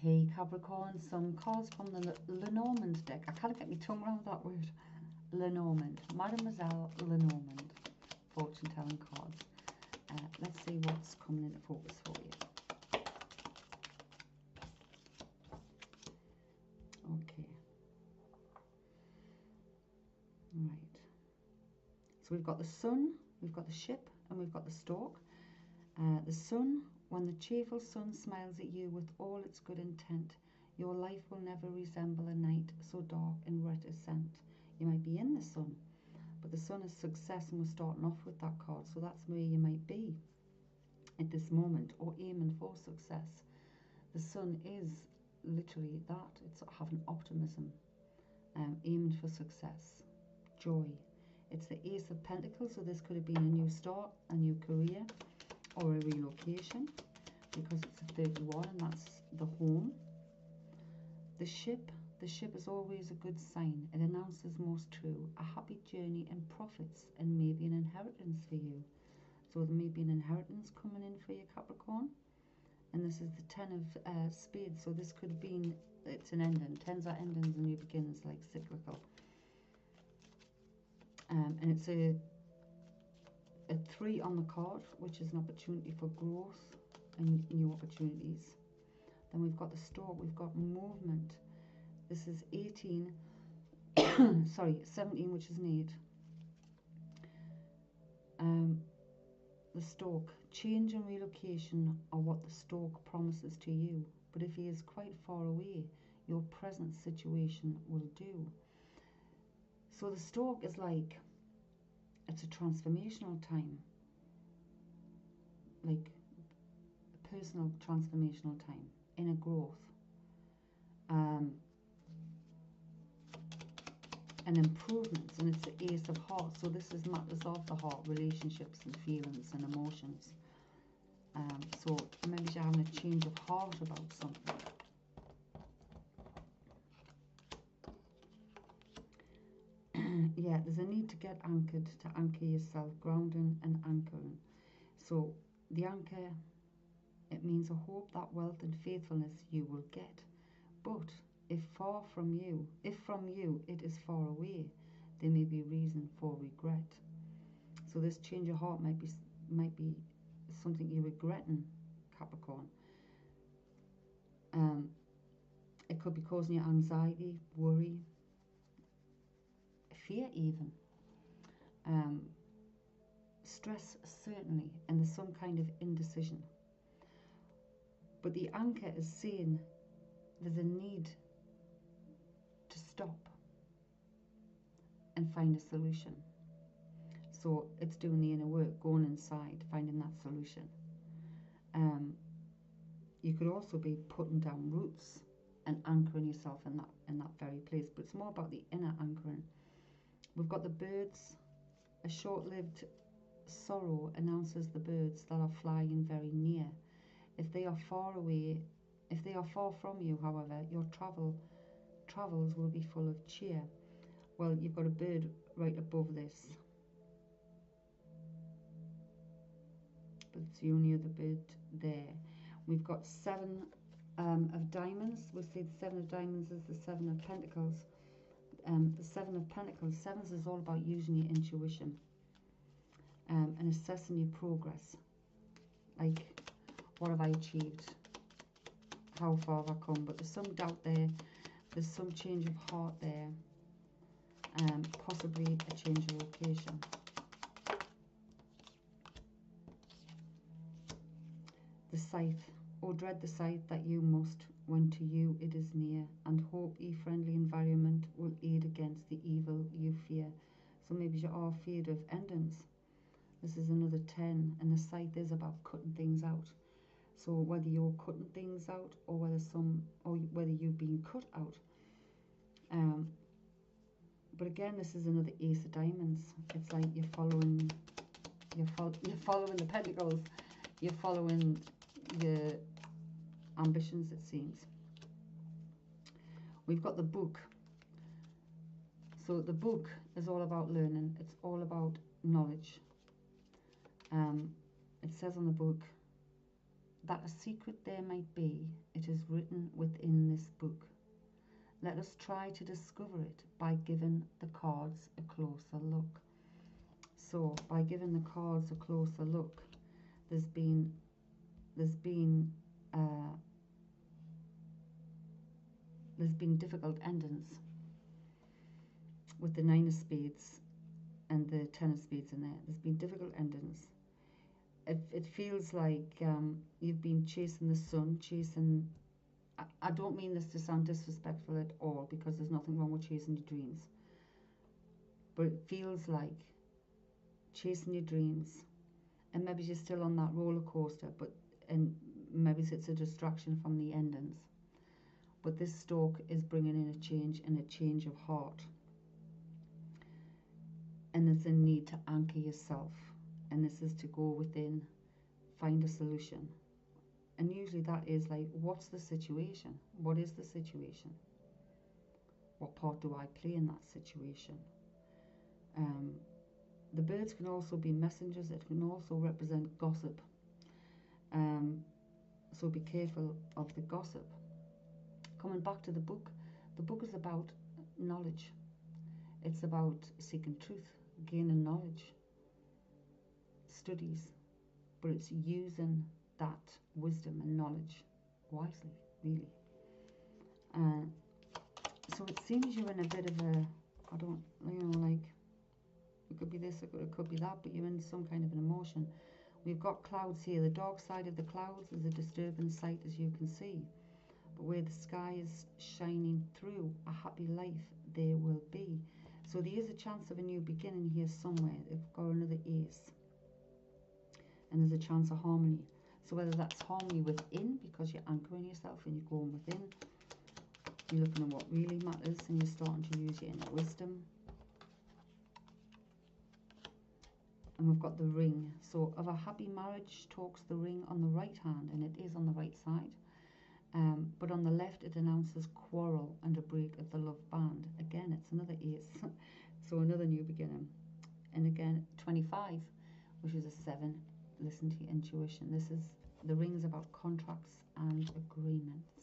Hey Capricorn, some cards from the Lenormand deck. I can't get my tongue around that word. Lenormand, Mademoiselle Lenormand, fortune telling cards. Let's see what's coming into focus for you. Okay. Right. So we've got the sun, we've got the ship, and we've got the stork. The sun, when the cheerful sun smiles at you with all its good intent, your life will never resemble a night so dark and reticent. You might be in the sun, but the sun is success, and we're starting off with that card. So that's where you might be at this moment, or aiming for success. The sun is literally that. It's having optimism, aiming for success, joy. It's the Ace of Pentacles, so this could have been a new start, a new career, or a relocation, because it's a 31 and that's the home. The ship is always a good sign. It announces most true, a happy journey and profits, and maybe an inheritance for you. So there may be an inheritance coming in for you, Capricorn. And this is the 10 of spades, so this could have been, it's an ending. 10s are endings and new beginnings, like cyclical. And it's a 3 on the card, which is an opportunity for growth and new opportunities. Then we've got the stork, we've got movement. This is 18, sorry, 17, which is an 8. The stork, change and relocation are what the stork promises to you. But if he is quite far away, your present situation will do. So the stork is like, it's a transformational time, like a personal transformational time, inner growth, and improvements. And it's the Ace of Hearts, so this is matters of the heart, relationships and feelings and emotions. So maybe you're having a change of heart about something. Yeah, there's a need to get anchored, to anchor yourself, grounding and anchoring. So the anchor, it means a hope that wealth and faithfulness you will get. But if from you it is far away, there may be reason for regret. So this change of heart might be something you're regretting, Capricorn. It could be causing you anxiety, worry, fear even. Stress certainly, and there's some kind of indecision. But the anchor is saying there's a need to stop and find a solution. So it's doing the inner work, going inside, finding that solution. You could also be putting down roots and anchoring yourself in that very place, but it's more about the inner anchoring. We've got the birds. A short-lived sorrow announces the birds that are flying very near. If they are far away, if they are far from you, however, your travels will be full of cheer. Well, you've got a bird right above this, but it's the only other bird there. We've got 7 of diamonds. We'll say the 7 of diamonds is the 7 of pentacles. The 7 of pentacles, 7s is all about using your intuition and assessing your progress. Like, what have I achieved? How far have I come? But there's some doubt there. There's some change of heart there. Possibly a change of location. The scythe. Oh, dread the scythe that you must, when to you it is near, and hope a friendly environment will aid against the evil you fear. So maybe you are feared of endings. This is another 10, and the scythe is about cutting things out. So whether you're cutting things out, or whether you've been cut out. But again, this is another Ace of Diamonds. It's like you're following the pentacles. You're following your ambitions, it seems. We've got the book. So the book is all about learning. It's all about knowledge. It says on the book, that a secret there might be, it is written within this book. Let us try to discover it by giving the cards a closer look. So by giving the cards a closer look, there's been difficult endings with the 9 of spades and the 10 of spades in there. There's been difficult endings. It feels like you've been chasing the sun, chasing... I don't mean this to sound disrespectful at all, because there's nothing wrong with chasing your dreams. But it feels like chasing your dreams, and maybe you're still on that roller coaster, and maybe it's a distraction from the endings. But this stork is bringing in a change, and a change of heart. And there's a need to anchor yourself, and this is to go within, find a solution. And usually that is like, what's the situation? What is the situation? What part do I play in that situation? The birds can also be messengers. It can also represent gossip. So be careful of the gossip. Coming back to the book is about knowledge. It's about seeking truth, gaining knowledge, studies, but it's using that wisdom and knowledge wisely, really. So it seems you're in a bit of a, like, it could be this, it could be that, but you're in some kind of an emotion. We've got clouds here. The dark side of the clouds is a disturbing sight, as you can see. But where the sky is shining through, a happy life there will be. So there is a chance of a new beginning here somewhere. They've got another ace. And there's a chance of harmony. So whether that's harmony within, because you're anchoring yourself and you're going within, you're looking at what really matters, and you're starting to use your inner wisdom. And we've got the ring. So of a happy marriage talks the ring on the right hand, and it is on the right side. But on the left it announces quarrel and a break of the love band. Again, it's another ace. So another new beginning. And again, 25, which is a 7. Listen to your intuition. The ring's about contracts and agreements.